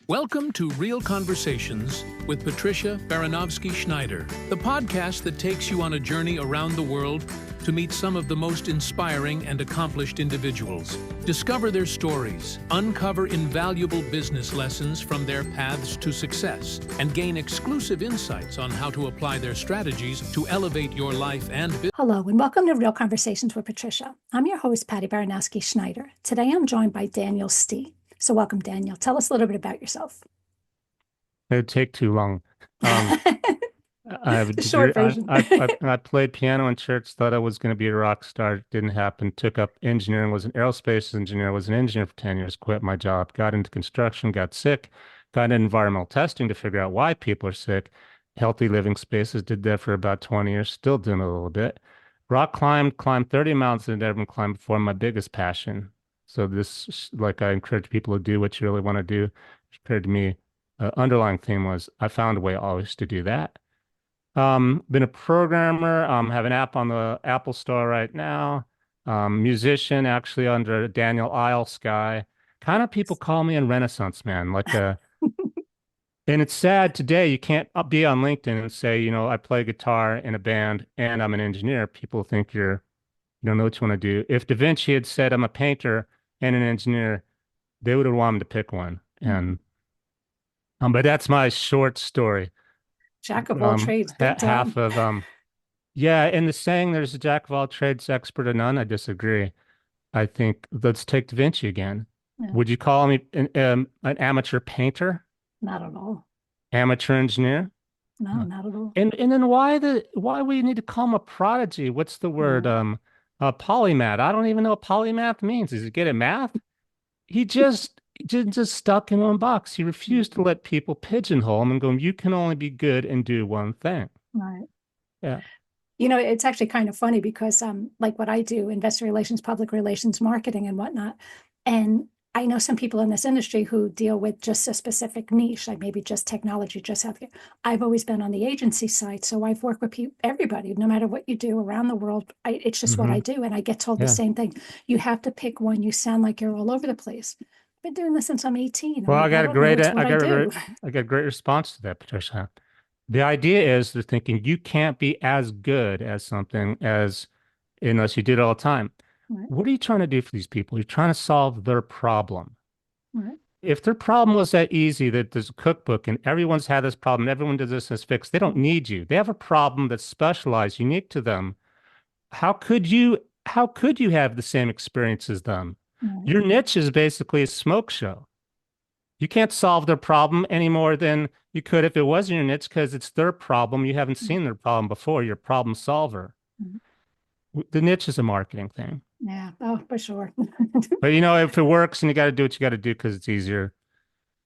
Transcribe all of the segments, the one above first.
Welcome to Real Conversations with Patricia Baranovsky-Schneider, the podcast that takes you on a journey around the world to meet some of the most inspiring and accomplished individuals. Discover their stories, uncover invaluable business lessons from their paths to success, and gain exclusive insights on how to apply their strategies to elevate your life and business. Hello, and welcome to Real Conversations with Patricia. I'm your host, Patty Baranovsky-Schneider. Today I'm joined by Daniel Stih. So welcome, Daniel. Tell us a little bit about yourself. It would take too long. I have a The short degree. version. I played piano in church, thought I was going to be a rock star. It didn't happen. Took up engineering, was an aerospace engineer, was an engineer for 10 years, quit my job, got into construction, got sick, got into environmental testing to figure out why people are sick. Healthy living spaces, did that for about 20 years, still doing a little bit. Rock climbed 30 mountains that I'd never been climbed before, my biggest passion. So this, like I encourage people to do what you really want to do. Compared to me, underlying theme was I found a way always to do that. Been a programmer, have an app on the Apple Store right now. Musician, actually under Daniel Stih. Kind of people call me a Renaissance man, like a. And it's sad today, you can't be on LinkedIn and say, I play guitar in a band and I'm an engineer. People think you don't know what you want to do. If Da Vinci had said I'm a painter and an engineer, they would have wanted him to pick one. And but that's my short story. Jack of all trades. Half of yeah, in the saying there's a jack of all trades, expert of none, I disagree. I think let's take Da Vinci again. Yeah. Would you call me an amateur painter? Not at all. Amateur engineer? No, not at all. And then why we need to call him a prodigy? What's the word? Polymath. I don't even know what polymath means. Is he good at math? He just stuck in one box. He refused to let people pigeonhole him and go, you can only be good and do one thing. Right. Yeah. It's actually kind of funny because like what I do, investor relations, public relations, marketing and whatnot. And I know some people in this industry who deal with just a specific niche, like maybe just technology, just healthcare. I've always been on the agency side. So I've worked with everybody, no matter what you do around the world. It's just what I do. And I get told the same thing. You have to pick one. You sound like you're all over the place. I've been doing this since I'm 18. Well, I got a great response to that, Patricia. The idea is they're thinking you can't be as good as something unless you do it all the time. Right. What are you trying to do for these people? You're trying to solve their problem. Right. If their problem was that easy, that there's a cookbook and everyone's had this problem, everyone does this and it's fixed, they don't need you. They have a problem that's specialized, unique to them. How could you have the same experience as them? Right. Your niche is basically a smoke show. You can't solve their problem any more than you could if it wasn't your niche because it's their problem. You haven't seen their problem before. You're a problem solver. Mm-hmm. The niche is a marketing thing. Yeah, oh, for sure. But if it works and you got to do what you got to do because it's easier.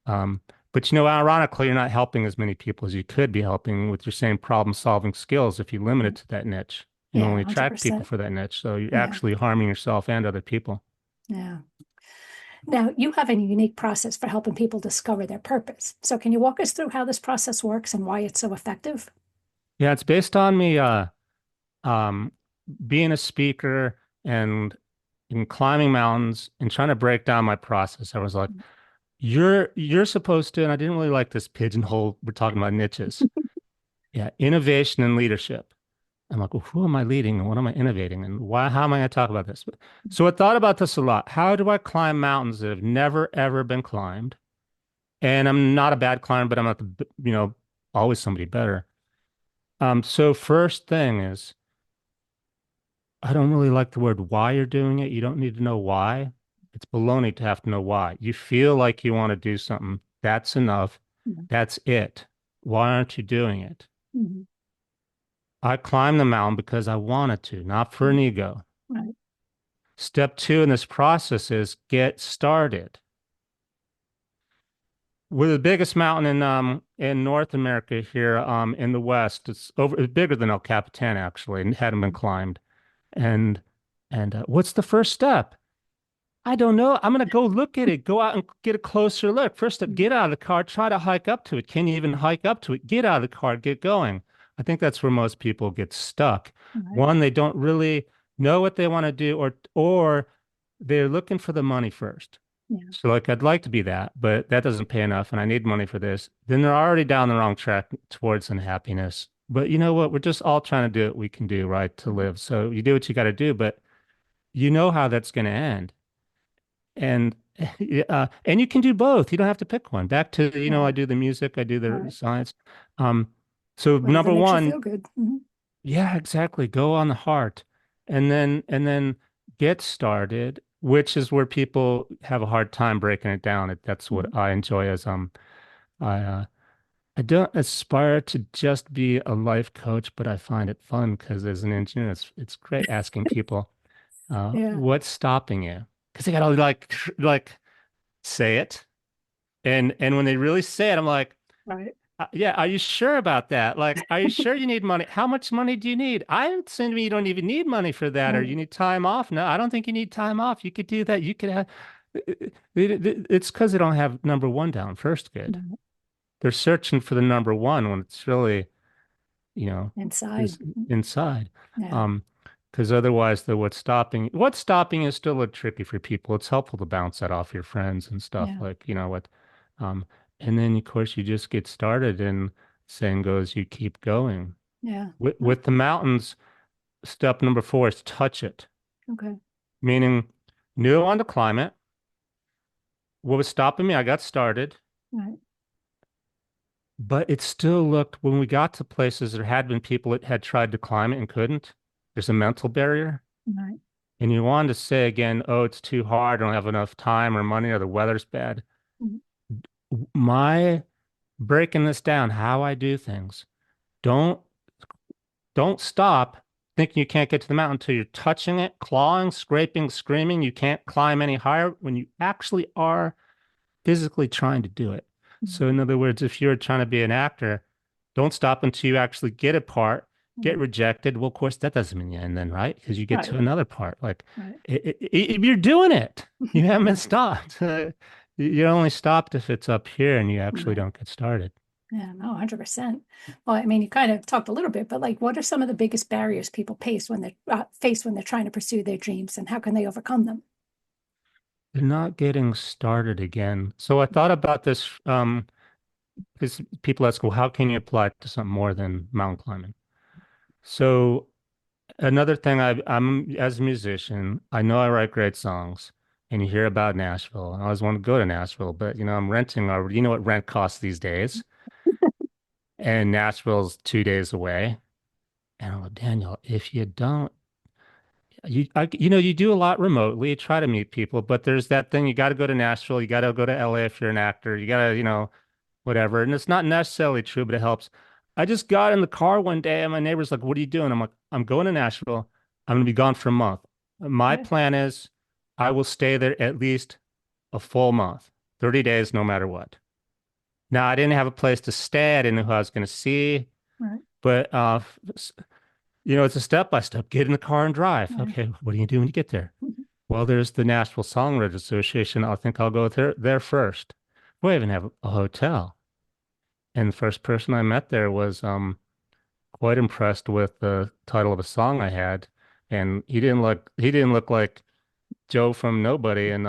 But ironically, you're not helping as many people as you could be helping with your same problem-solving skills if you limit it to that niche. You only attract 100%. People for that niche, so you're actually harming yourself and other people. Yeah. Now, you have a unique process for helping people discover their purpose. So can you walk us through how this process works and why it's so effective? Yeah, it's based on me being a speaker and in climbing mountains and trying to break down my process. I was like, you're supposed to, and I didn't really like this pigeonhole. We're talking about niches. Yeah, innovation and leadership. I'm like, well, who am I leading and what am I innovating and how am I going to talk about this? So I thought about this a lot. How do I climb mountains that have never, ever been climbed? And I'm not a bad climber, but I'm not always somebody better. So first thing is, I don't really like the word why you're doing it. You don't need to know why. It's baloney to have to know why. You feel like you want to do something. That's enough. Mm-hmm. That's it. Why aren't you doing it? Mm-hmm. I climbed the mountain because I wanted to, not for an ego. Right. Step 2 in this process is get started. We're the biggest mountain in North America here in the West. It's bigger than El Capitan, actually, and hadn't been climbed. And what's the first step? I don't know. I'm going to go look at it. Go out and get a closer look. First step, get out of the car. Try to hike up to it. Can you even hike up to it? Get out of the car. Get going. I think that's where most people get stuck. Right. One, they don't really know what they want to do, or they're looking for the money first. Yeah. So like I'd like to be that, but that doesn't pay enough and I need money for this. Then they're already down the wrong track towards unhappiness. But you know what? We're just all trying to do what we can do, right, to Right. live. So you do what you got to do, but you know how that's going to end. And and you can do both. You don't have to pick one. Back to, Yeah. I do the music, I do the Right. science. Um, so Whatever number makes you one, feel good. Hmm. yeah, exactly. Go on the heart. And then get started, which is where people have a hard time breaking it down. That's what Hmm. I enjoy as I I don't aspire to just be a life coach, but I find it fun because as an engineer, it's great asking people, Yeah. what's stopping you? Because they gotta like say it. And when they really say it, I'm like, Right. yeah, are you sure about that? Like, are you sure you need money? How much money do you need? I am saying to me you don't even need money for that, or Right. you need time off. No, I don't think you need time off. You could do that. You could have. It's because they don't have number one down first. Good. Right. They're searching for the number one when it's really, you know, Inside. is inside. Yeah. Um, because otherwise, the what's stopping is still a tricky for people. It's helpful to bounce that off your friends and stuff Yeah. like, um, and then of course you just get started and saying goes, you keep going. Yeah. With the mountains, step number four is touch it, Okay. meaning knew I wanted to climb it. What was stopping me? I got started, Right. but it still looked, when we got to places, there had been people that had tried to climb it and couldn't. There's a mental barrier. Right. And you wanted to say again, oh, it's too hard, I don't have enough time or money, or the weather's bad. Mhm. My breaking this down, how I do things, don't don't stop thinking you can't get to the mountain until you're touching it, clawing, scraping, screaming. You can't climb any higher when you actually are physically trying to do it. So, in other words, if you're trying to be an actor, don't stop until you actually get a part, get Mhm. rejected. Well, of course, that doesn't mean the end then, right? Because you get Right. to another part. Like, Right. you're doing it. You haven't been stopped. You're only stopped if it's up here and you actually Right. don't get started. Yeah, no, 100%. Well, I mean, you kind of talked a little bit, but like, what are some of the biggest barriers people face when they're trying to pursue their dreams, and how can they overcome them? They're not getting started again. So I thought about this because people ask, well, how can you apply it to something more than mountain climbing? So another thing I'm as a musician, I know I write great songs, and you hear about Nashville. I always want to go to Nashville, but I'm renting already. You know what rent costs these days, and Nashville's 2 days away. And I'm like, Daniel, if you don't, you do a lot remotely, you try to meet people, but there's that thing, you got to go to Nashville, you got to go to LA if you're an actor, you got to, whatever. And it's not necessarily true, but it helps. I just got in the car one day and my neighbor's like, what are you doing? I'm like, I'm going to Nashville. I'm going to be gone for a month. My Okay. plan is I will stay there at least a full month, 30 days, no matter what. Now, I didn't have a place to stay. I didn't know who I was going to see, Right. but, it's a step by step. Get in the car and drive. Yeah. Okay, what do you do when you get there? Well, there's the Nashville Songwriters Association. I think I'll go there first. We even have a hotel. And the first person I met there was quite impressed with the title of a song I had. And he didn't look like Joe from Nobody, and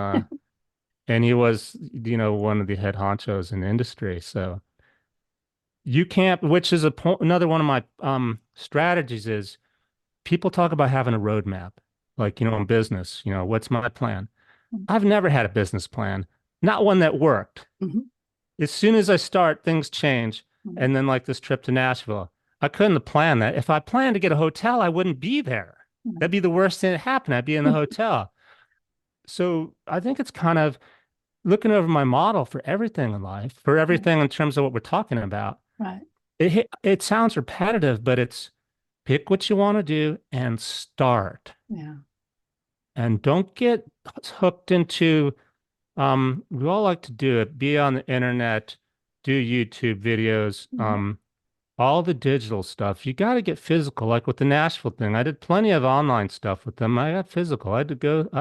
he was, one of the head honchos in the industry. So you can't, which is another one of my strategies is people talk about having a roadmap, like, in business, what's my plan? I've never had a business plan, not one that worked. Mhm. As soon as I start, things change. Mhm. And then like this trip to Nashville, I couldn't have planned that. If I planned to get a hotel, I wouldn't be there. That'd be the worst thing that happened. I'd be in the hotel. So I think it's kind of looking over my model for everything in life, for Right. everything in terms of what we're talking about. Right. It sounds repetitive, but it's pick what you want to do and start. Yeah. And don't get hooked into we all like to do it, be on the internet, do YouTube videos, Mhm. all the digital stuff. You got to get physical, like with the Nashville thing. I did plenty of online stuff with them. I got physical. I had to go, Mhm.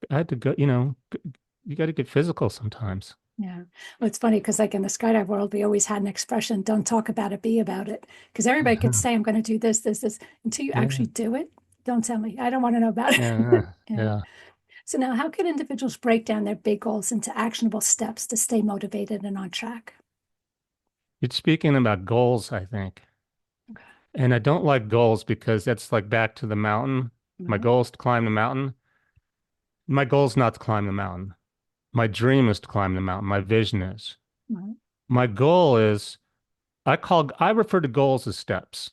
I had to go, you got to get physical sometimes. Yeah. Well, it's funny because, like in the skydive world, we always had an expression, don't talk about it, be about it. Because everybody could say, I'm going to do this, this, this, until you Yeah, actually do it. Don't tell me. I don't want to know about it. yeah, Yeah. yeah. So now, how can individuals break down their big goals into actionable steps to stay motivated and on track? You're speaking about goals, I think. Okay. And I don't like goals because that's like back to the mountain. My Right. goal is to climb the mountain. My goal is not to climb the mountain. My dream is to climb the mountain. My vision is. Right. My goal is I refer to goals as steps.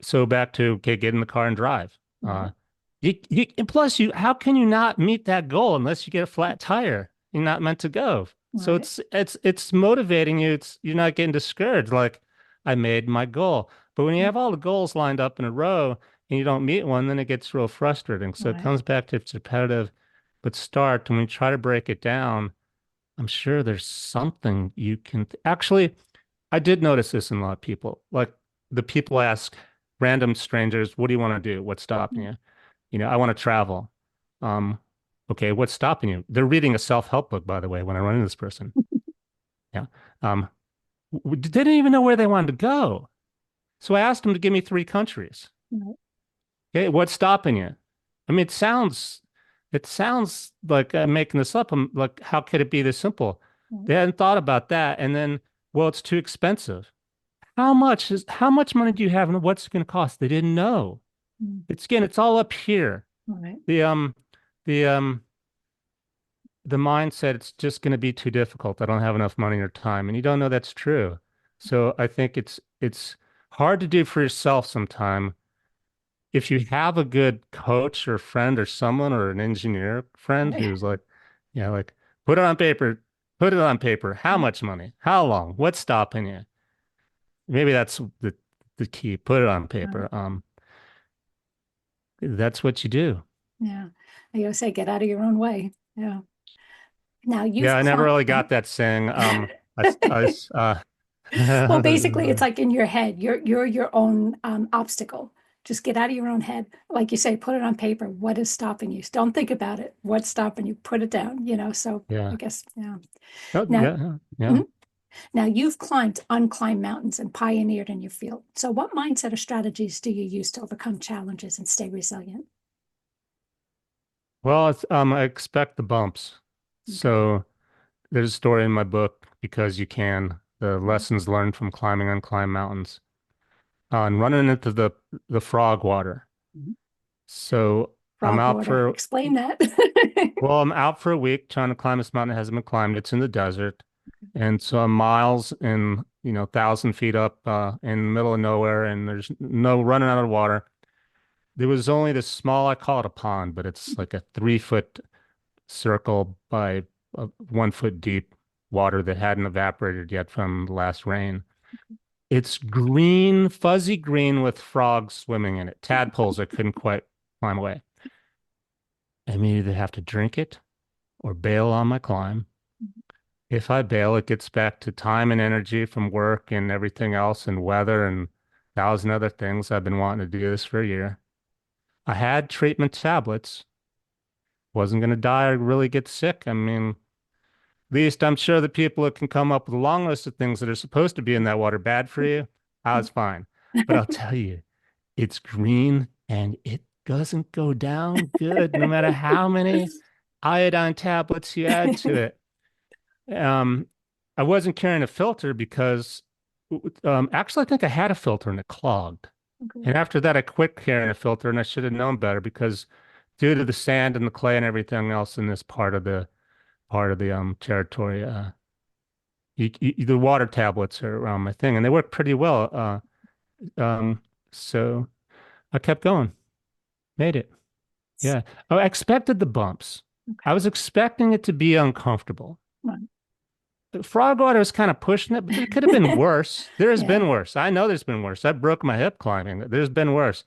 So back to, okay, get in the car and drive. Right. And plus how can you not meet that goal unless you get a flat tire? You're not meant to go. So Right. it's motivating you. You're not getting discouraged. Like I made my goal. But when you have all the goals lined up in a row and you don't meet one, then it gets real frustrating. So it Right. comes back to it's repetitive, but start. When we try to break it down, I'm sure there's something you can actually. I did notice this in a lot of people. Like the people ask random strangers, "What do you want to do? What's stopping you?" I want to travel. Um, okay, what's stopping you? They're reading a self-help book, by the way, when I run into this person. Yeah. Um, they didn't even know where they wanted to go. So I asked them to give me 3 countries. Right. Okay, what's stopping you? I mean, it sounds like I'm making this up. I'm like, how could it be this simple? Right. They hadn't thought about that. And then, well, it's too expensive. How much money do you have and what's it going to cost? They didn't know. Mm. It's all up here. Right. The the um the mindset it's just going to be too difficult. I don't have enough money or time, and you don't know that's true. So I think it's hard to do for yourself sometime. If you have a good coach or friend or someone or an engineer friend Right. who's like, like put it on paper, put it on paper. How much money? How long? What's stopping you? Maybe that's the key. Put it on Right. paper. That's what you do. Yeah. I gotta say, get out of your own way. Yeah. Now Yeah, you've I never climbed. really got that saying. Well, basically, it's like in your head. You're your own obstacle. Just get out of your own head. Like you say, put it on paper. What is stopping you? Don't think about it. What's stopping you? Put it down, So I yeah. guess, yeah. Oh, Now, yeah, yeah. mhm. Now you've climbed unclimbed mountains and pioneered in your field. So what mindset or strategies do you use to overcome challenges and stay resilient? Well, I expect the bumps. Okay. So there's a story in my book, Because You Can, the Mhm. lessons learned from climbing unclimbed mountains, and running into the frog water. Mhm. So I'm Frog out water. for Explain that. well, I'm out for a week trying to climb this mountain that hasn't been climbed. It's in the desert. And so I'm miles and 1,000 feet up in the middle of nowhere, and there's no running out of water. There was only this small, I call it a pond, but it's like a 3 foot circle by 1 foot deep water that hadn't evaporated yet from the last rain. It's green, fuzzy green with frogs swimming in it, tadpoles I couldn't quite climb away. I may either have to drink it or bail on my climb. If I bail, it gets back to time and energy from work and everything else and weather and 1,000 other things. I've been wanting to do this for a year. I had treatment tablets, wasn't going to die or really get sick. I mean, at least I'm sure the people that can come up with a long list of things that are supposed to be in that water bad for you, I was fine. But I'll tell you, it's green and it doesn't go down good no matter how many iodine tablets you add to it. Um, I wasn't carrying a filter because actually I think I had a filter and it clogged. Okay. And after that, I quit carrying a filter and I should have known better because due to the sand and the clay and everything else in this part of the territory, the water tablets are my thing, and they work pretty well. So I kept going, made it. Yeah. Oh, I expected the bumps. I Okay. was expecting it to be uncomfortable. Right. Frog water was kind of pushing it, but there could have been worse. There has Yeah. been worse. I know there's been worse. I broke my hip climbing. There's been worse.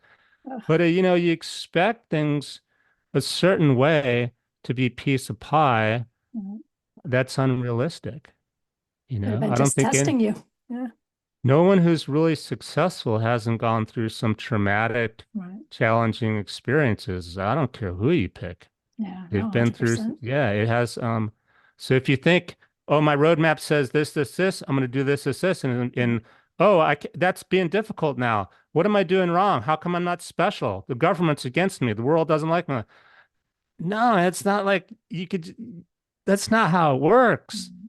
Ugh. But you expect things a certain way to be piece of pie. Right. That's unrealistic. Could have been I don't just think testing you. Yeah. no one who's really successful hasn't gone through some traumatic, Right. challenging experiences. I don't care who you pick. Yeah. No, They've been through, 100%. yeah, it has. So if you think, oh, my roadmap says this, I'm going to do this, and oh, that's being difficult now. What am I doing wrong? How come I'm not special? The government's against me. The world doesn't like me. No, it's not like you could, that's not how it works. Mhm.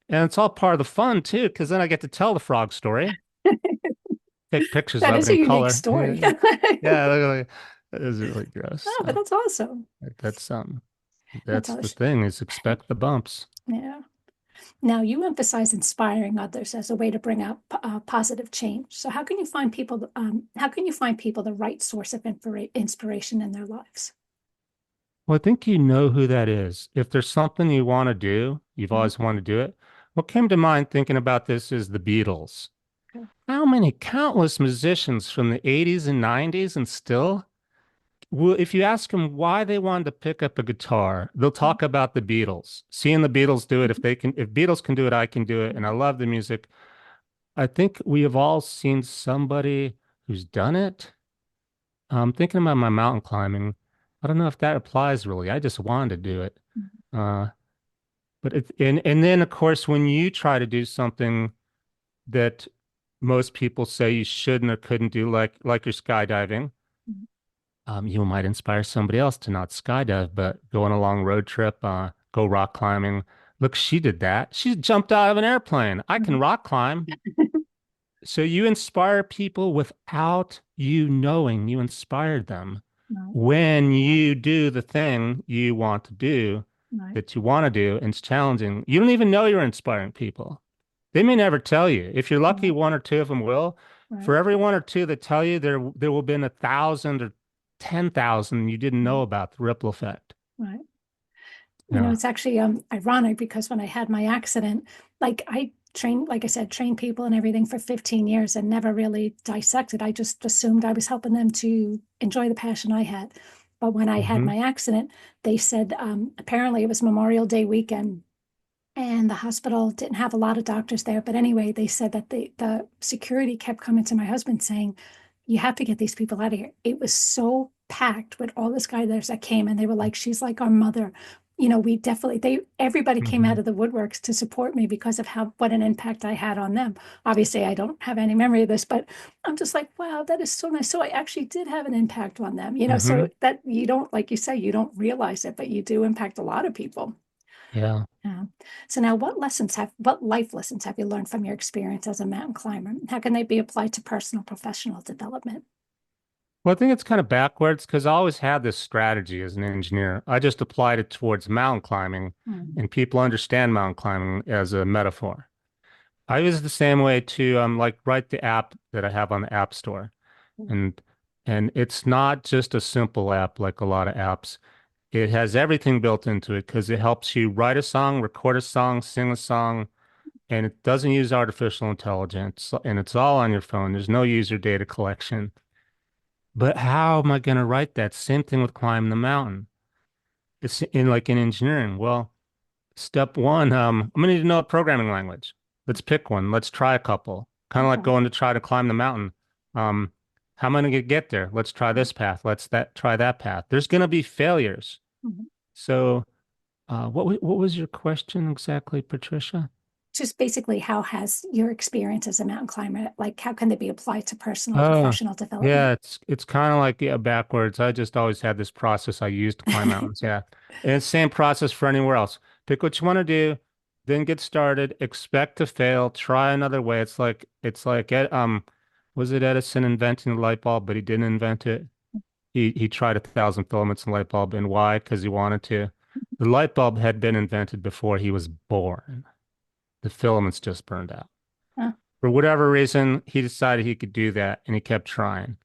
And it's all part of the fun too, because then I get to tell the frog story, take pictures That of is it a in unique color. story. Yeah, that is really gross. Oh, but that's awesome. That's That's that's the awesome. thing is expect the bumps. Yeah. Now, you emphasize inspiring others as a way to bring out positive change. So, how can you find people? How can you find people the right source of inspiration in their lives? Well, I think you know who that is. If there's something you want to do, you've Mhm. always wanted to do it. What came to mind thinking about this is the Beatles. Okay. How many countless musicians from the 80s and 90s and still, well, if you ask them why they wanted to pick up a guitar, they'll talk about the Beatles. Seeing the Beatles do it, if Beatles can do it, I can do it. And I love the music. I think we have all seen somebody who's done it. I'm thinking about my mountain climbing. I don't know if that applies really. I just wanted to do it. Uh, but and then of course when you try to do something that most people say you shouldn't or couldn't do, like your skydiving, you might inspire somebody else to not skydive, but go on a long road trip, go rock climbing. Look, she did that. She jumped out of an airplane. I can Mhm. rock climb. So you inspire people without you knowing you inspired them. Right, When you do the thing you want to do, right, that you want to do, and it's challenging, you don't even know you're inspiring people. They may never tell you. If you're lucky, right, one or two of them will. right, For every one or two that tell you, there will have been 1,000 or 10,000 you didn't know right, about the ripple effect. right. Yeah. It's actually ironic because when I had my accident, like I trained, like I said, trained people and everything for 15 years and never really dissected. I just assumed I was helping them to enjoy the passion I had. But when I had Hmm. my accident, they said apparently it was Memorial Day weekend and the hospital didn't have a lot of doctors there. But anyway, they said that the security kept coming to my husband saying, "You have to get these people out of here." It was so packed with all the skydivers that came, and they were like, "She's like our mother." We definitely everybody came Hmm. out of the woodworks to support me because of how what an impact I had on them. Obviously, I don't have any memory of this, but I'm just like, wow, that is so nice. So I actually did have an impact on them, Hmm. so that you don't, like you say, you don't realize it, but you do impact a lot of people. Yeah. Yeah. So now what life lessons have you learned from your experience as a mountain climber? How can they be applied to personal professional development? Well, I think it's kind of backwards because I always had this strategy as an engineer. I just applied it towards mountain climbing, Mm. and people understand mountain climbing as a metaphor. I use it the same way to like write the app that I have on the App Store. And and it's not just a simple app like a lot of apps. It has everything built into it because it helps you write a song, record a song, sing a song, and it doesn't use artificial intelligence, and it's all on your phone. There's no user data collection. But how am I going to write that? Same thing with climbing the mountain. It's in like in engineering. Well, step one, I'm gonna need to know a programming language. Let's pick one. Let's try a couple. Kind of like Okay. going to try to climb the mountain. Um, how am I gonna get there? Let's try this path. Let's that try that path. There's gonna be failures. Mhm. So, what was your question exactly, Patricia? Just basically, how has your experience as a mountain climber, like how can they be applied to personal and Oh, professional yeah, development? it's kind of like yeah, backwards. I just always had this process I used to climb mountains. Yeah. And it's same process for anywhere else. Pick what you want to do, then get started, expect to fail, try another way. It's like was it Edison inventing the light bulb, but he didn't invent it. He tried 1,000 filaments in the light bulb, and why? Because he wanted to. The light bulb had been invented before he was born. The filaments just burned out. Huh. For whatever reason, he decided he could do that, and he kept trying.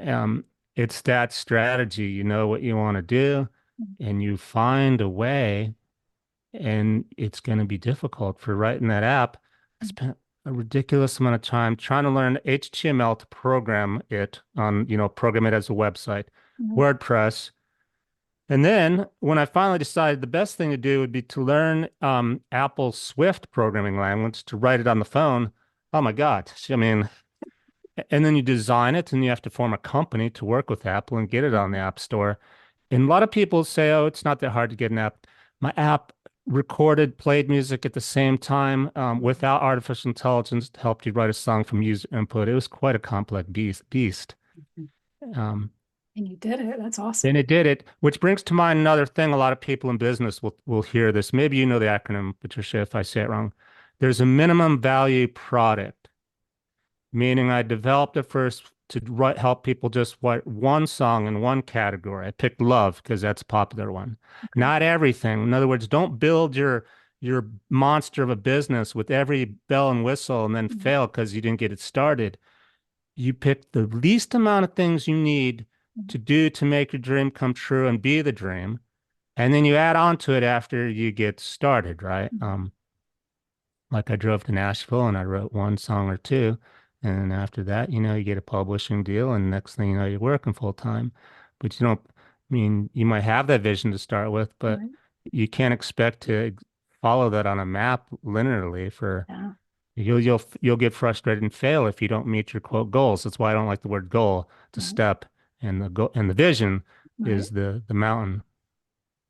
Um, it's that strategy. You know what you want to do, and you find a way, and it's going to be difficult. For writing that app, I spent a ridiculous amount of time trying to learn HTML to program it on, program it as a website, Mhm. WordPress. And then when I finally decided the best thing to do would be to learn Apple's Swift programming language to write it on the phone. Oh my God. I mean, and then you design it and you have to form a company to work with Apple and get it on the App Store. And a lot of people say, oh, it's not that hard to get an app. My app recorded, played music at the same time without artificial intelligence to help you write a song from user input. It was quite a complex beast. Um, And you did it. That's awesome. And it did it, which brings to mind another thing. A lot of people in business will hear this. Maybe you know the acronym, Patricia, if I say it wrong. There's a minimum value product, meaning I developed it first to help people just write one song in one category. I picked love because that's a popular one. Okay. Not everything. In other words, don't build your monster of a business with every bell and whistle and then Mhm. fail because you didn't get it started. You pick the least amount of things you need Mhm. to do to make your dream come true and be the dream. And then you add on to it after you get started, right? Mhm. Like I drove to Nashville and I wrote one song or two. And after that, you get a publishing deal, and next thing you know, you're working full time. But you don't, I mean, you might have that vision to start with, but Right. you can't expect to follow that on a map linearly for Yeah. you'll get frustrated and fail if you don't meet your quote goals. That's why I don't like the word goal. It's a Right. step, and the goal and the vision Right. is the mountain.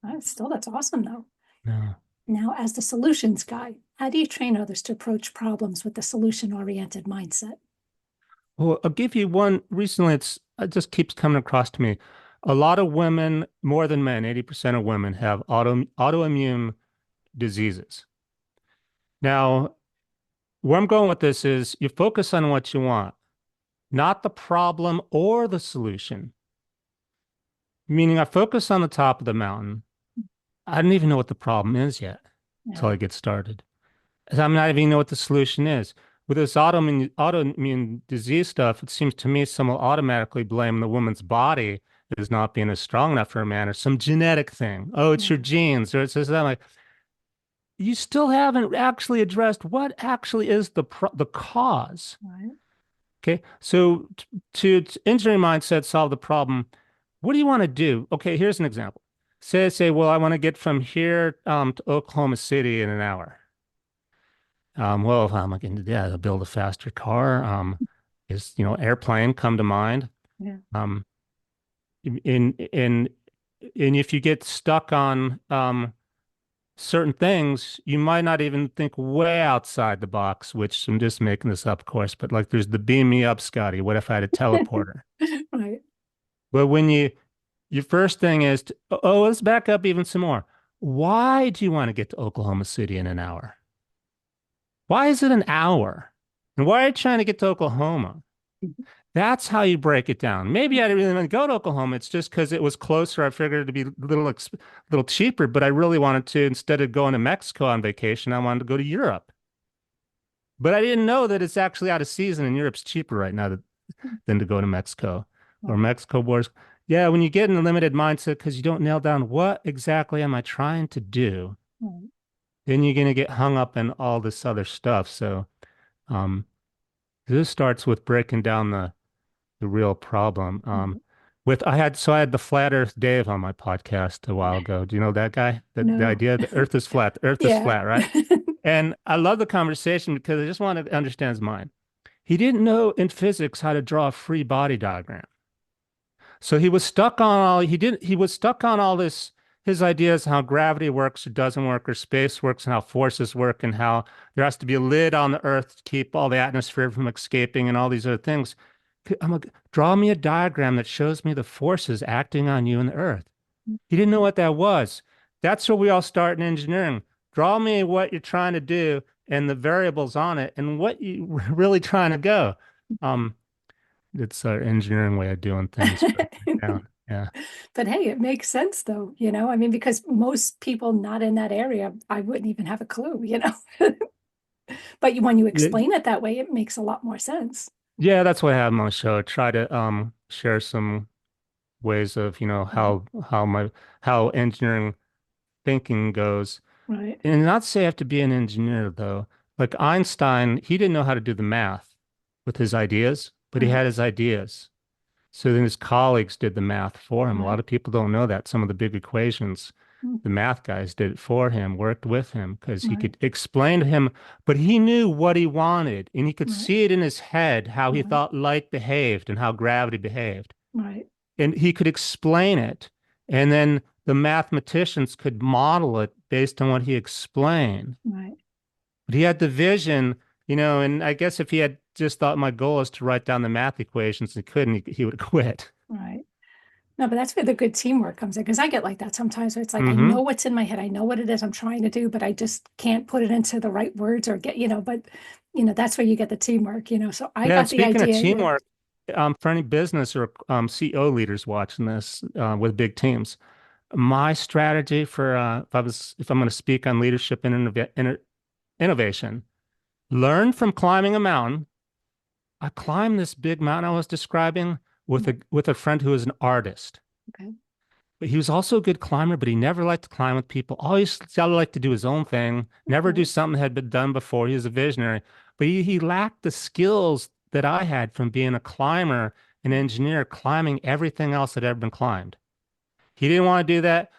Right. Still, that's awesome though. No. Now, as the solutions guy, how do you train others to approach problems with a solution-oriented mindset? Well, I'll give you one. Recently, it just keeps coming across to me. A lot of women, more than men, 80% of women have autoimmune diseases. Now, where I'm going with this is you focus on what you want, not the problem or the solution. Meaning I focus on the top of the mountain. I don't even know what the problem is yet until Yeah. I get started. I'm not even know what the solution is. With this autoimmune disease stuff, it seems to me some will automatically blame the woman's body as not being as strong enough for a man or some genetic thing. Oh, it's your Yeah. genes or it's this that. I'm like, you still haven't actually addressed what actually is the cause. Right. Okay, so to engineering mindset solve the problem, what do you want to do? Okay, here's an example. Say, well, I want to get from here to Oklahoma City in an hour. Well, if I'm going to yeah, to build a faster car. Is airplane come to mind? Yeah. Um, in and if you get stuck on certain things, you might not even think way outside the box. Which I'm just making this up, of course. But like, there's the beam me up, Scotty. What if I had a teleporter? Right. But when your first thing is oh, let's back up even some more. Why do you want to get to Oklahoma City in an hour? Why is it an hour? And why are you trying to get to Oklahoma? That's how you break it down. Maybe I didn't really want to go to Oklahoma. It's just because it was closer. I figured it'd be little cheaper, but I really wanted to, instead of going to Mexico on vacation, I wanted to go to Europe. But I didn't know that it's actually out of season and Europe's cheaper right now than to go to Mexico or Right. Mexico borders. Yeah, when you get in a limited mindset because you don't nail down what exactly am I trying to do, Right. then you're going to get hung up in all this other stuff. So, um, this starts with breaking down the real problem. Right. I had the Flat Earth Dave on my podcast a while ago. Do you know that guy? The No. idea the Earth is flat. The Earth is Yeah. flat, right? And I love the conversation because I just wanted to understand his mind. He didn't know in physics how to draw a free body diagram. So he was stuck on all he was stuck on all this his ideas how gravity works or doesn't work or space works and how forces work and how there has to be a lid on the earth to keep all the atmosphere from escaping and all these other things. I'm like, draw me a diagram that shows me the forces acting on you and the earth. He didn't know what that was. That's where we all start in engineering. Draw me what you're trying to do and the variables on it and what you really trying to go. Um, it's our engineering way of doing things, breaking it down. Yeah. But hey, it makes sense though, I mean, because most people not in that area, I wouldn't even have a clue. But when you Yeah, explain it that way, it makes a lot more sense. yeah, that's what I have on my show. Try to share some ways of, Right. how engineering thinking goes. Right. And not say I have to be an engineer though. Like Einstein, he didn't know how to do the math with his ideas, but he Right. had his ideas. So then his colleagues did the math for him. A lot Right. of people don't know that. Some of the big equations, Mm. the math guys did it for him, worked with him because he Right. could explain to him, but he knew what he wanted and he could Right. see it in his head, how he Right. thought light behaved and how gravity behaved. Right. And he could explain it. And then the mathematicians could model it based on what he explained. Right. But he had the vision, and I guess if he had just thought my goal is to write down the math equations and couldn't, he would have quit. Right. No, but that's where the good teamwork comes in, because I get like that sometimes where it's like, I Mm-hmm. know what's in my head. I know what it is I'm trying to do, but I just can't put it into the right words or get, but, that's where you get the teamwork, So I Yeah, and got the speaking of idea. Yeah. teamwork, for any business or CEO leaders watching this with big teams, my strategy for if I'm going to speak on leadership and innovation, learn from climbing a mountain. I climbed this big mountain I was describing with a friend who is an artist. Okay. But he was also a good climber, but he never liked to climb with people. Always liked to do his own thing, never do Okay. something that had been done before. He was a visionary, but he lacked the skills that I had from being a climber, an engineer, climbing everything else that had ever been climbed. He didn't want to do that.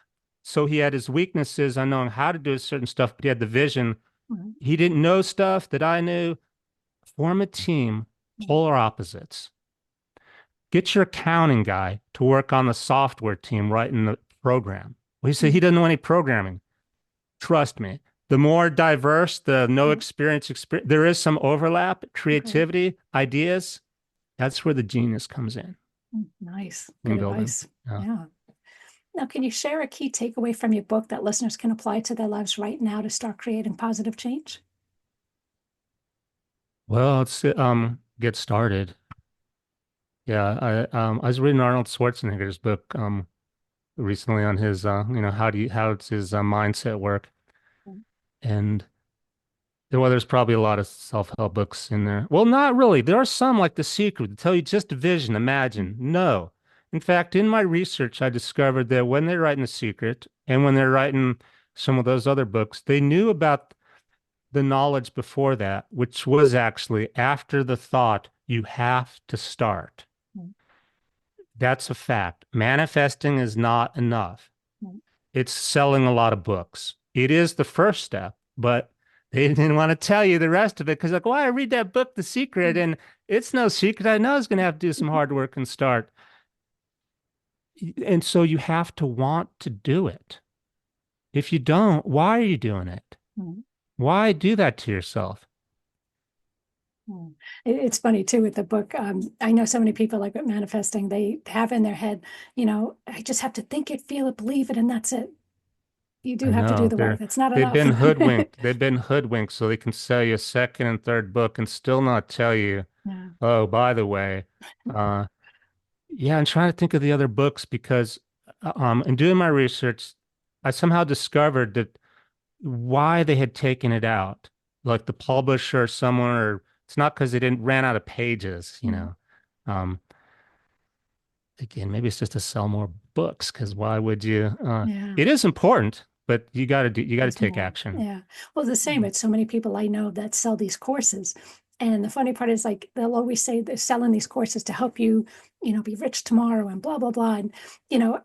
So he had his weaknesses on knowing how to do certain stuff, but he had the vision. Mhm. He didn't know stuff that I knew. Form a team, polar opposites. Get your accounting guy to work on the software team writing the program. Well, he said he Mhm. doesn't know any programming. Trust me. The more diverse, the no Mhm. experience, there is some overlap, Okay. creativity, ideas. That's where the genius comes Nice. in Good building. advice. Yeah. Yeah. Now, can you share a key takeaway from your book that listeners can apply to their lives right now to start creating positive change? Well, let's get started. Yeah, I was reading Arnold Schwarzenegger's book recently on his how does his mindset work, Mm. and well, there's probably a lot of self-help books in there. Well, not really. There are some like The Secret that tell you just vision, imagine. No. In fact, in my research, I discovered that when they're writing The Secret and when they're writing some of those other books, they knew about the knowledge before that, which was actually after the thought, you have to start. Mm. That's a fact. Manifesting is not enough. Mm. It's selling a lot of books. It is the first step, but they didn't want to tell you the rest of it because, like, well, I read that book, The Secret, and it's no secret. I know I was going to have to do some hard work and start. And so you have to want to do it. If you don't, why are you doing it? Mm. Why do that to yourself? Mm. It's funny too with the book. I know so many people like with manifesting, they have in their head, I just have to think it, feel it, believe it, and that's it. You do I have to do know the work. That's not they've enough. been hoodwinked. They've been hoodwinked so they can sell you a second and third book and still not tell you, Yeah. oh, by the way, uh, yeah, I'm trying to think of the other books because in doing my research, I somehow discovered that why they had taken it out. Like the publisher or someone, or it's not because they didn't ran out of pages, you Mm. know. Um, again, maybe it's just to sell more books because why would you? Yeah. It is important, but you got to There's take more. action. Yeah. Well, the same with so many people I know that sell these courses. And the funny part is like they'll always say they're selling these courses to help you, be rich tomorrow and blah, blah, blah. And,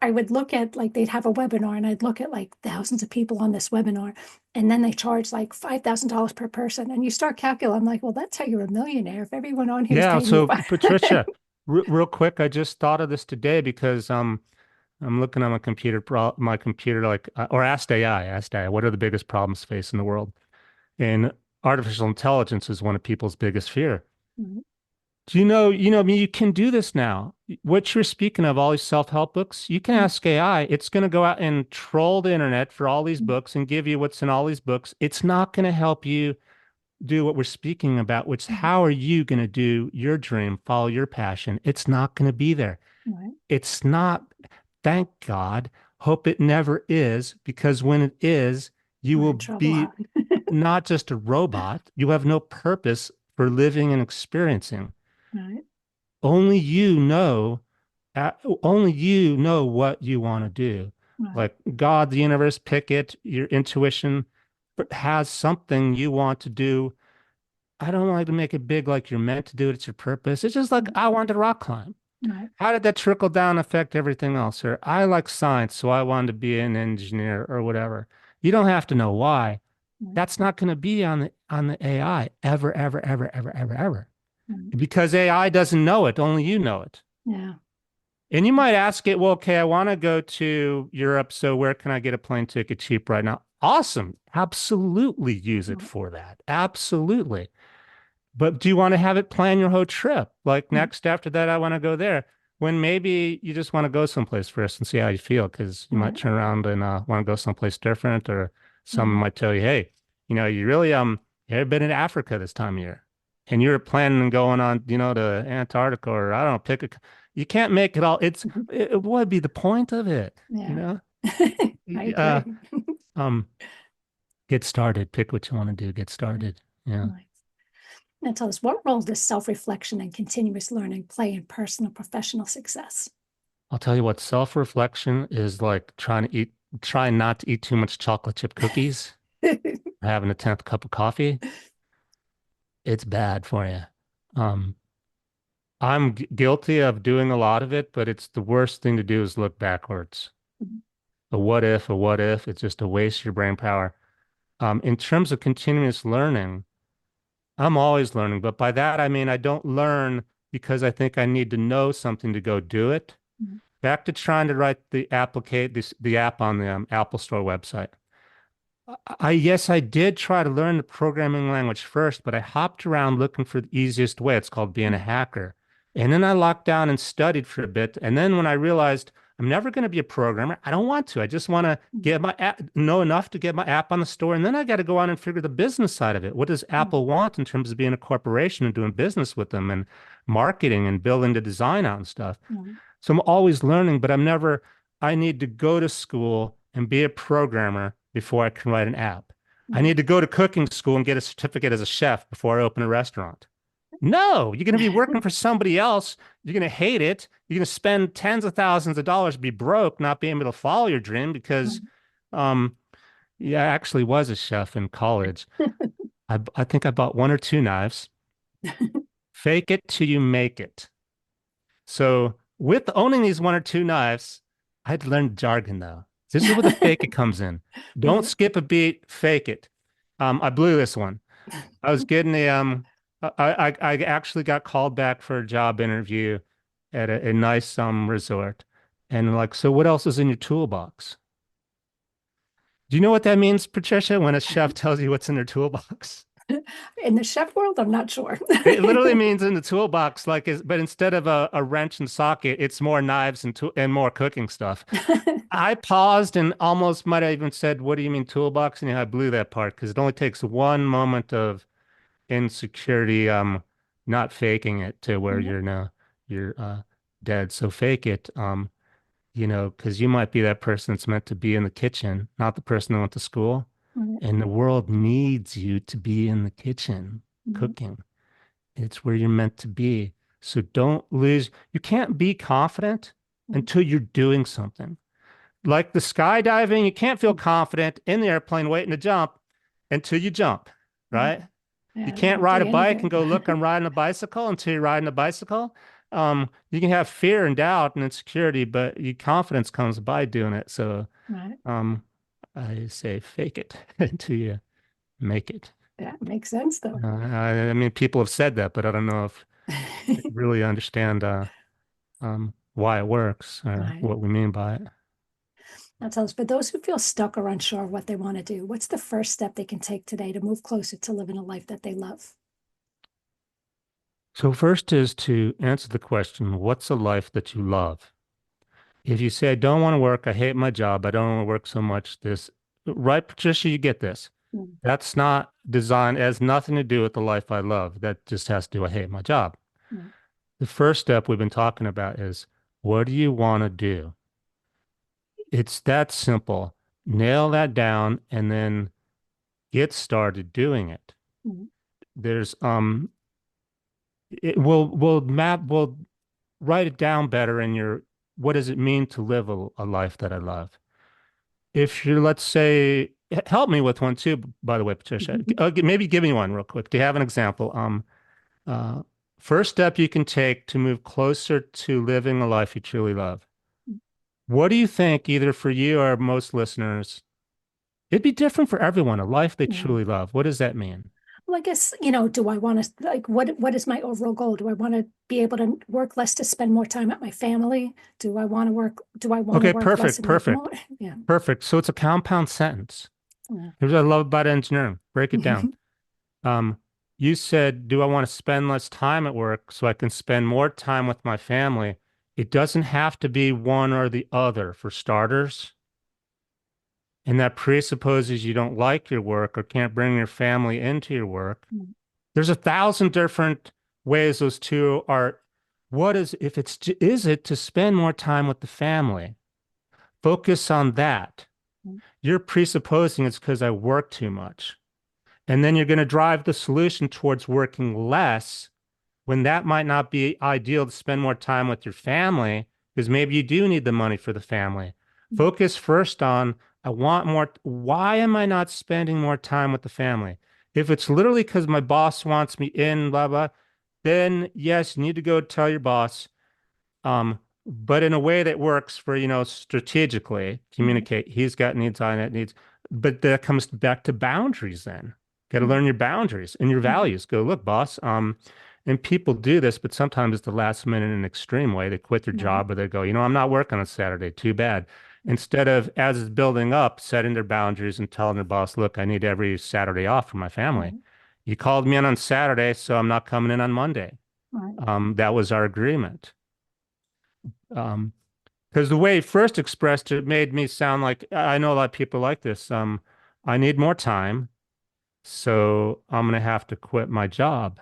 I would look at like they'd have a webinar and I'd look at like thousands of people on this webinar. And then they charge like $5,000 per person. And you start calculating, I'm like, well, that's how you're a millionaire. If everyone on here is Yeah. paying you So five. Patricia, real quick, I just thought of this today because I'm looking on my computer, like, or asked AI, what are the biggest problems facing the world? And artificial intelligence is one of people's biggest fear. Mhm. Do I mean, you can do this now. What you're speaking of, all these self-help books, you can Mhm. ask AI. It's going to go out and troll the internet for all these Mhm. books and give you what's in all these books. It's not going to help you do what we're speaking about, which is Mhm. how are you going to do your dream, follow your passion? It's not going to be there. Right. It's not, thank God. Hope it never is, because when it is, you We're will in trouble, huh? be not just a robot, you have no purpose for living and experiencing. Right. Only you know, uh, only you know what you want to do. Right. Like God, the universe, pick it, your intuition has something you want to do. I don't like to make it big like you're meant to do it. It's your purpose. It's just like Right. I wanted to rock climb. Right. How did that trickle down affect everything else? Or I like science, so I wanted to be an engineer or whatever. You don't have to know why. Right. That's not going to be on the AI ever, ever, ever, ever, ever, ever. Right. Because AI doesn't know it, only you know it. Yeah. And you might ask it, well, okay, I want to go to Europe, so where can I get a plane ticket cheap right now? Awesome. Absolutely use it Right. for that. Absolutely. But do you want to have it plan your whole trip? Like Right. next after that, I want to go there. when maybe you just want to go someplace first and see how you feel, because you might Right. turn around and want to go someplace different, or someone Right. might tell you, hey, you really you ever been in Africa this time of year? And you're planning on going on, to Antarctica, or I don't know, you can't make it all. It would be the point of it, you Yeah. know? I Uh, agree. um, get started, pick what you want to do, get started. Yeah. Nice. Now tell us, what role does self-reflection and continuous learning play in personal professional success? I'll tell you what, self-reflection is like trying not to eat too much chocolate chip cookies, having a 10th cup of coffee. It's bad for you. Um, I'm guilty of doing a lot of it, but it's the worst thing to do is look backwards. A what if, it's just a waste of your brain power. In terms of continuous learning, I'm always learning, but by that I mean I don't learn because I think I need to know something to go do it. Back to trying to write the app on the Apple Store website. Yes, I did try to learn the programming language first, but I hopped around looking for the easiest way. It's called being a hacker. And then I locked down and studied for a bit. And then when I realized I'm never going to be a programmer, I don't want to. I just want to get my app, know enough to get my app on the store. And then I got to go on and figure the business side of it. What does Apple want in terms of being a corporation and doing business with them and marketing and building the design out and stuff? So I'm always learning, but I need to go to school and be a programmer before I can write an app. I need to go to cooking school and get a certificate as a chef before I open a restaurant. No, you're going to be working for somebody else. You're going to hate it. You're going to spend tens of thousands of dollars, be broke, not being able to follow your dream because, yeah, I actually was a chef in college. I think I bought one or two knives. Fake it till you make it. So with owning these one or two knives, I had to learn jargon though. This is where the fake it comes in. Don't skip a beat, fake it. I blew this one. I was getting I actually got called back for a job interview at a nice resort. And like, so what else is in your toolbox? Do you know what that means, Patricia, when a chef tells you what's in their toolbox? In the chef world, I'm not sure. It literally means in the toolbox, but instead of a wrench and socket, it's more knives and more cooking stuff. I paused and almost might have even said, "What do you mean toolbox?" And I blew that part because it only takes one moment of insecurity, not faking it to where you're dead. So fake it, because you might be that person that's meant to be in the kitchen, not the person that went to school. And the world needs you to be in the kitchen cooking. It's where you're meant to be. So don't lose. You can't be confident until you're doing something. Like the skydiving, you can't feel confident in the airplane waiting to jump until you jump, right? Yeah, You can't ride a bike and go, look, I'm riding a bicycle until you're riding a bicycle. You can have fear and doubt and insecurity, but your confidence comes by doing it. So I say fake it until you make it. that makes sense though. I mean, people have said that, but I don't know if they really understand why it works or what we mean by it. Now tell us, for those who feel stuck or unsure of what they want to do, what's the first step they can take today to move closer to living a life that they love? So first is to answer the question, what's a life that you love? If you say, I don't want to work, I hate my job, I don't want to work so much, right, Patricia, you get this. That's not designed, it has nothing to do with the life I love. That just has to do, I hate my job. The first step we've been talking about is, what do you want to do? It's that simple. Nail that down and then get started doing it. There's we'll write it down better in your what does it mean to live a life that I love? If you're, let's say, help me with one too, by the way, Patricia. Maybe give me one real quick. Do you have an example? First step you can take to move closer to living a life you truly love. What do you think, either for you or most listeners, it'd be different for everyone, a life they truly love? What does that mean? Well, I guess, do I want to, like, what is my overall goal? Do I want to be able to work less to spend more time at my family? Do I want to work less and work more? Yeah. Perfect. So it's a compound sentence. Here's what I love about engineering. Break it down. You said, do I want to spend less time at work so I can spend more time with my family? It doesn't have to be one or the other for starters. And that presupposes you don't like your work or can't bring your family into your work. Mm. There's 1,000 different ways those two are. What is, if it's, is it to spend more time with the family? Focus on that. Mm. You're presupposing it's because I work too much. And then you're going to drive the solution towards working less when that might not be ideal to spend more time with your family because maybe you do need the money for the family. Mm. Focus first on, I want more. Why am I not spending more time with the family? If it's literally because my boss wants me in, blah, blah, then yes, you need to go tell your boss. But in a way that works for, strategically Right. communicate. He's got needs, I got needs. But that comes back to boundaries then. Got to Mm. learn your boundaries and your Right. values. Go, look, boss. And people do this, but sometimes it's the last minute in an extreme way. They quit their Right. job or they go, I'm not working on Saturday. Too bad. Instead of, as it's building up, setting their boundaries and telling their boss, look, I need every Saturday off for my family. Right. You called me in on Saturday, so I'm not coming in on Monday. Right. That was our agreement. Because the way he first expressed it made me sound like I know a lot of people like this. I need more time, so I'm going to have to quit my job.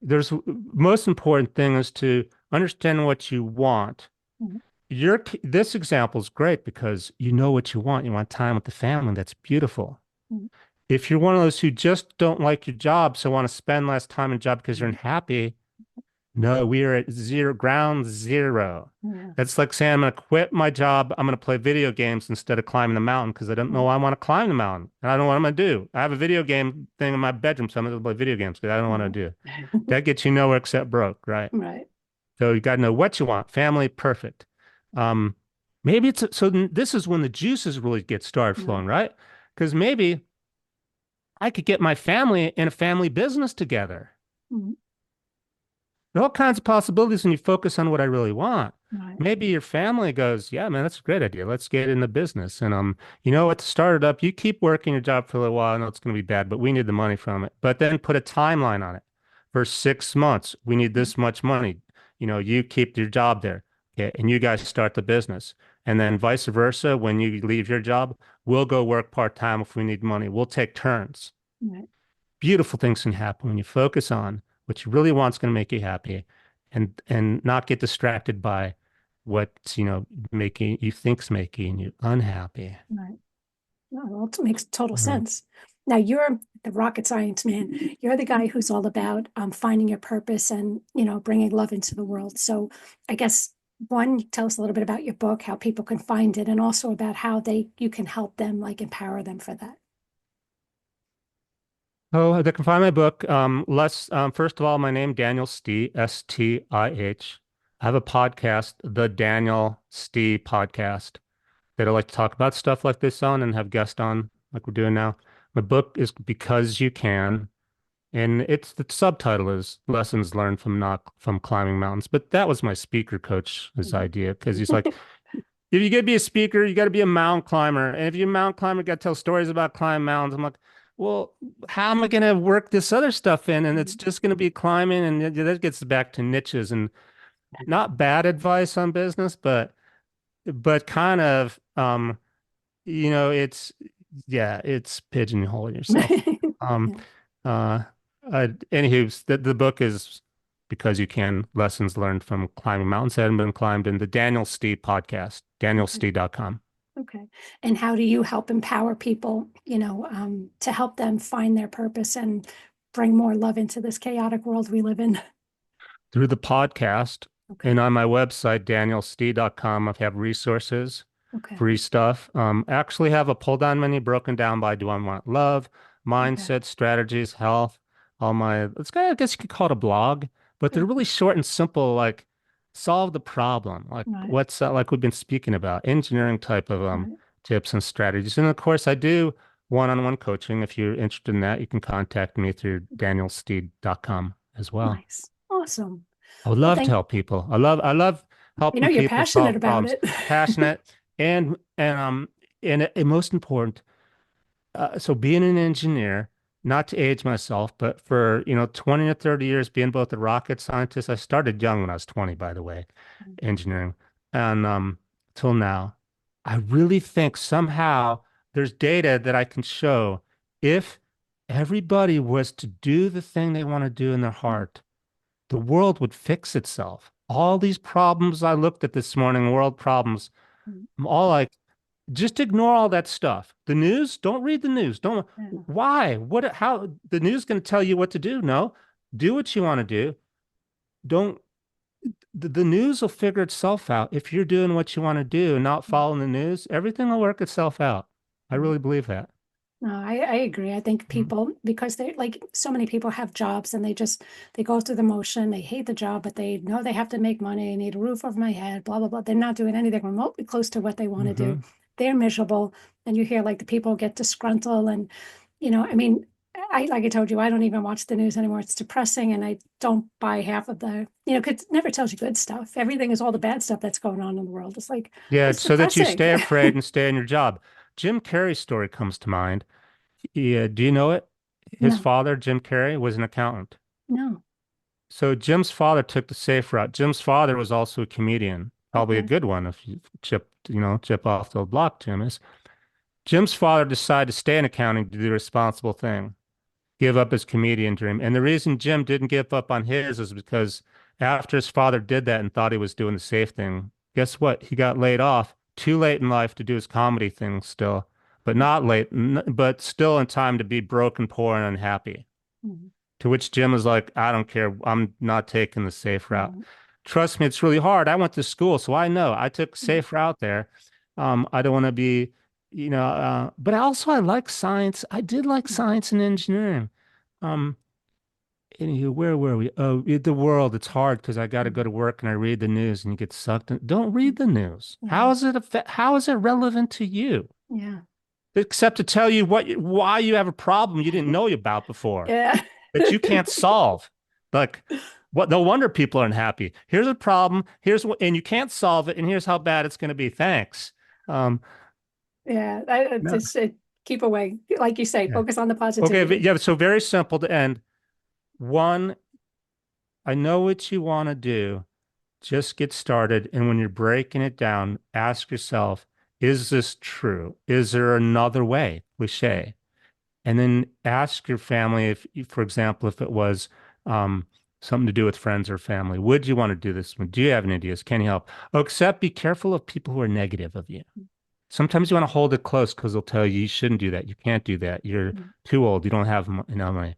There's most important thing is to understand what you want. Mm. This example is great because you know what you want. You want time with the family. That's beautiful. Mm. If you're one of those who just don't like your job, so want to spend less time in job because you're Mm. unhappy, no, we are at ground zero. Yeah. That's like saying I'm going to quit my job. I'm going to play video games instead of climbing the mountain because I don't know Right. I want to climb the mountain. And I don't know what I'm going to do. I have a video game thing in my bedroom, so I'm going to play video games because I don't know what to do. Right. That gets you nowhere except broke, right? Right. So you got to know what you want. Family, perfect. Um, maybe this is when the juices really get started Right. flowing, right? Because maybe I could get my family in a family business together. Mm. There are all kinds of possibilities when you focus on what I really want. Right. Maybe your family goes, yeah, man, that's a great idea. Let's get in the business. And at the startup, you keep working your job for a little while. I know it's going to be bad, but we need the money from it. But then put a timeline on it. For 6 months, we need Mm. this much money. You keep your job there. Okay, and you guys start the business. And then vice versa, when you leave your job, we'll go work part-time if we need money. We'll take turns. Right. Beautiful things can happen when you focus on what you really want is going to make you happy and not get distracted by what's, making you think's making you unhappy. Right. Well, it makes total Right. sense. Now you're the rocket science man. You're the guy who's all about finding your purpose and, bringing love into the world. So I guess one, tell us a little bit about your book, how people can find it, and also about how you can help them, like empower them for that. Oh, they can find my book. First of all, my name, Daniel Stih, Stih. I have a podcast, the Daniel Stih podcast, that I like to talk about stuff like this on and have guests on, like we're doing now. My book is Because You Can, and the subtitle is Lessons Learned from Climbing Mountains. But that was my speaker coach's Mhm. idea because he's like, if you got to be a speaker, you got to be a mountain climber. And if you're a mountain climber, you got to tell stories about climbing mountains. I'm like, well, how am I going to work this other stuff in? And it's just going to be climbing. And that gets back to niches and not bad advice on business, but kind of, it's, yeah, it's pigeonholing yourself. Um, Yeah. uh, Anywho, the book is Because You Can, Lessons Learned from Climbing Mountains That Haven't Been Climbed in the Daniel Stih podcast, Okay. danielstih.com. Okay. And how do you help empower people, to help them find their purpose and bring more love into this chaotic world we live in? Through the podcast Okay. and on my website, danielstih.com, I have resources, Okay. free stuff. I actually have a pull down menu broken down by do I want love, Okay. mindset, strategies, health, I guess you could call it a blog, but they're Yeah. really short and simple, like solve the problem. Like Right. what's like we've been speaking about, engineering type of Right. tips and strategies. And of course, I do one-on-one coaching. If you're interested in that, you can contact me through danielstih.com as well. Nice. Awesome. I would Well, love to help people. I love helping you're people passionate solve about problems. it. Passionate and most important. So being an engineer, not to age myself, but for, 20 to 30 years being both a rocket scientist. I started young when I was 20, by the way, engineering, and till now. I really think somehow there's data that I can show if everybody was to do the thing they want to do in their heart, the world would fix itself. All these problems I looked at this morning, world problems, I'm all like, just ignore all that stuff. The news, don't read the news. Don't. Why? How the news going to tell you what to do? No, do what you want to do. Don't the news will figure itself out. If you're doing what you want to do and not following the news, everything will work itself out. I really believe that. No, I agree. I think people, because they're like so many people have jobs and they go through the motion, they hate the job, but they know they have to make money, need a roof over my head, blah, blah, blah. They're not doing anything remotely close to what they want to do. They're miserable. And you hear like the people get disgruntled and, I mean, like I told you, I don't even watch the news anymore. It's depressing, and I don't buy half of the, because it never tells you good stuff. Everything is all the bad stuff that's going on in the world. It's like, Yeah, it's so that you depressing. stay afraid and stay in your job. Jim Carrey's story comes to mind. Yeah, do you know it? His No, father, Jim Carrey, was an accountant. no. So Jim's father took the safe route. Jim's father was also a comedian, probably a Okay. good one if you chip off the block, Jim is. Jim's father decided to stay in accounting to do the responsible thing, give up his comedian dream. And the reason Jim didn't give up on his is because after his father did that and thought he was doing the safe thing, guess what? He got laid off too late in life to do his comedy thing still, but not late, but still in time to be broken, poor, and unhappy. Mhm. To which Jim was like, I don't care. I'm not taking the safe route. Mhm. Trust me, it's really hard. I went to school, so I know. I took a safe route there. I don't want to be, but also I like science. I did like science and engineering. Um, Anywho, where were we? Oh, the world. It's hard because I got to go to work and I read the news and you get sucked in. Don't read the news. Yeah. How is it relevant to you? Yeah. Except to tell you why you have a problem you didn't know about before Yeah. that you can't solve. Like, what? No wonder people aren't happy. Here's a problem. Here's what, and you can't solve it. And here's how bad it's going to be. Thanks. Um, Yeah. I no, just keep away. Like you say, yeah. focus on the Okay. positivity. Yeah. So very simple to end. One, I know what you want to do. Just get started. And when you're breaking it down, ask yourself, is this true? Is there another way? Cliche. And then ask your family if, for example, if it was something to do with friends or family, would you want to do this? Do you have any ideas? Can you help? Oh, except be careful of people who are negative of you. Sometimes you want to hold it close because they'll tell you you shouldn't do that. You can't do that. You're too old. You don't have enough money.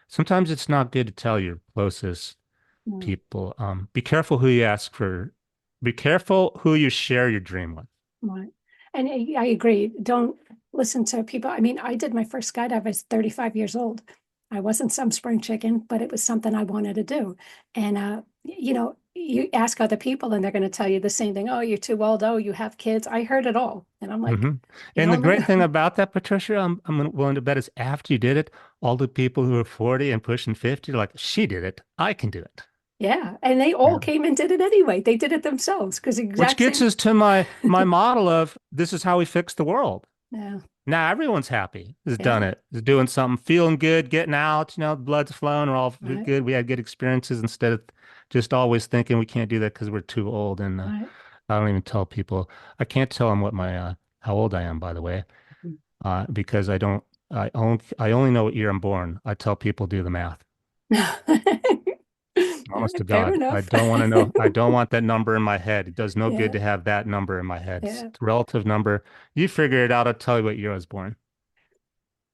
Sometimes it's not good to tell your closest Mm. people. Be careful who you ask for. Be careful who you share your dream with. Right. And I agree. Don't listen to people. I mean, I did my first skydive. I was 35 years old. I wasn't some spring chicken, but it was something I wanted to do. And, you ask other people and they're going to tell you the same thing. Oh, you're too old. Oh, you have kids. I heard it all. And I'm like, hmm And the man, great thing about that, Patricia, I'm willing to bet is after you did it, all the people who are 40 and pushing 50 are like, she did it. I can do it. yeah. And they all Yeah. came and did it anyway. They did it themselves because the Which exact gets same. us to my model of this is how we fix the world. Yeah. Now everyone's happy, has done Yeah. it, is doing something, feeling good, getting out, blood's flowing, we're all Right. good. We had good experiences instead of just always thinking we can't do that because we're too old. And Right. I don't even tell people. I can't tell them what my how old I am, by the way, because I don't. I only know what year I'm born. I tell people do the math. All Honest to right, fair God, I enough. don't want to know. I don't want that number in my head. It does no good Yeah. to have that number in my head. It's Yeah. a relative number. You figure it out. I'll tell you what year I was born.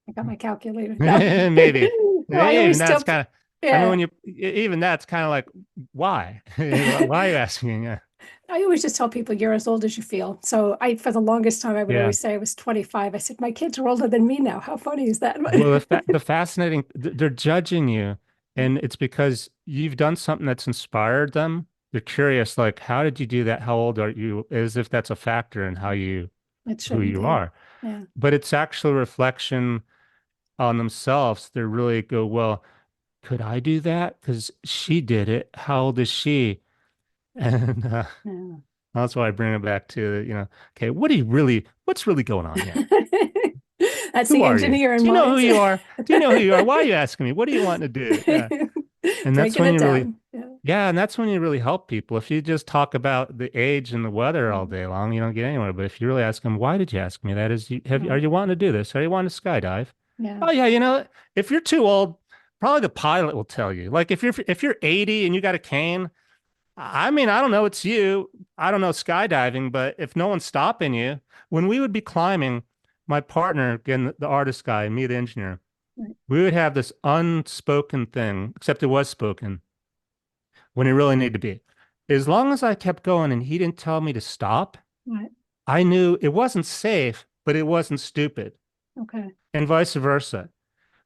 I got my calculator. No. Maybe. Well, I Even always that's tell, kind of. I mean, yeah, even that's kind of like, why? Why are you asking? I always just tell people you're as old as you feel. So for the longest time, I would Yeah. always say I was 25. I said, my kids are older than me now. How funny is that? Well, the fascinating, they're judging you, and it's because you've done something that's inspired them. They're curious, like, how did you do that? How old are you? As if that's a factor in It who shouldn't you be. are. Yeah. But it's actual reflection on themselves. They really go, well, could I do that? Because she did it. How old is she? And Yeah. that's why I bring it back to, okay, what's really going on here? That's Who the are engineer you? in Do you know who mind. you are? Do you know who you are? Why are you asking me? What do you want to do? Yeah. And that's Breaking when it you really, down. Yeah. yeah, and that's when you really help people. If you just talk about the age and the weather all day long, you don't get anywhere. But if you really ask them, why did you ask me that? Are you wanting to do this? Are you wanting to skydive? Yeah. Oh yeah, if you're too old, probably the pilot will tell you. Like if you're 80 and you got a cane, I mean, I don't know, it's you. I don't know skydiving, but if no one's stopping you, when we would be climbing, my partner, again, the artist guy, and me, the engineer, Right. we would have this unspoken thing, except it was spoken when it really needed to be. As long as I kept going and he didn't tell me to stop, Right. I knew it wasn't safe, but it wasn't stupid, Okay. and vice versa.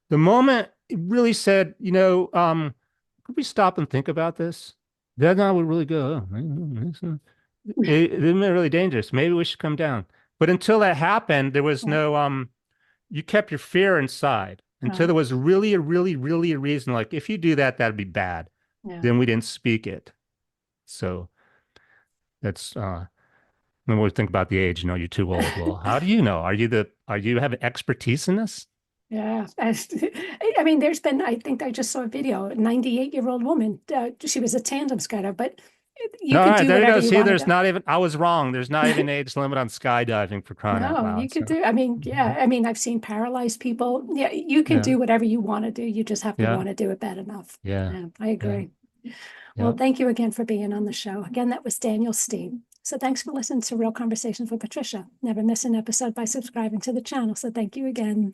The moment it really said, could we stop and think about this? Then I would really go, oh, it's really dangerous. Maybe we should come down. But until that happened, there was Right. no, you kept your fear inside until there was really, really a reason. Like, if you do that, that'd be bad. Yeah. Then we didn't speak it. So that's, when we think about the age, you're too old. Well, how do you know? Are you have expertise in this? Yeah. I mean, I think I just saw a video, a 98-year-old woman. She was a tandem skydiver, but you All could right, do there you go. whatever you See, want to there's do. not even, I was wrong. There's not even an age limit on skydiving, for crying out No, you loud. could So, do, I mean, yeah, I mean, I've seen paralyzed people. Yeah, you can yeah, do whatever you want to do. You just have to yeah, want to do it bad enough. yeah, Yeah, I yeah, agree. yeah. Well, thank you again for being on the show. Again, that was Daniel Stih. So thanks for listening to Real Conversations with Patricia. Never miss an episode by subscribing to the channel. So thank you again.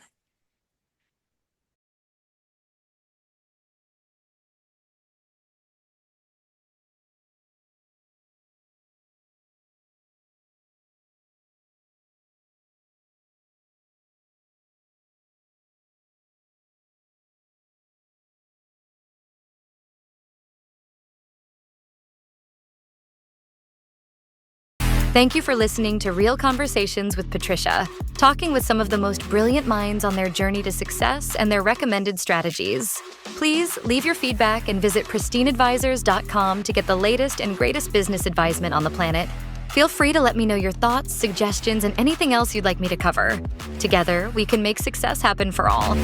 Thank you for listening to Real Conversations with Patricia, talking with some of the most brilliant minds on their journey to success and their recommended strategies. Please leave your feedback and visit pristineadvisors.com to get the latest and greatest business advisement on the planet. Feel free to let me know your thoughts, suggestions, and anything else you'd like me to cover. Together, we can make success happen for all.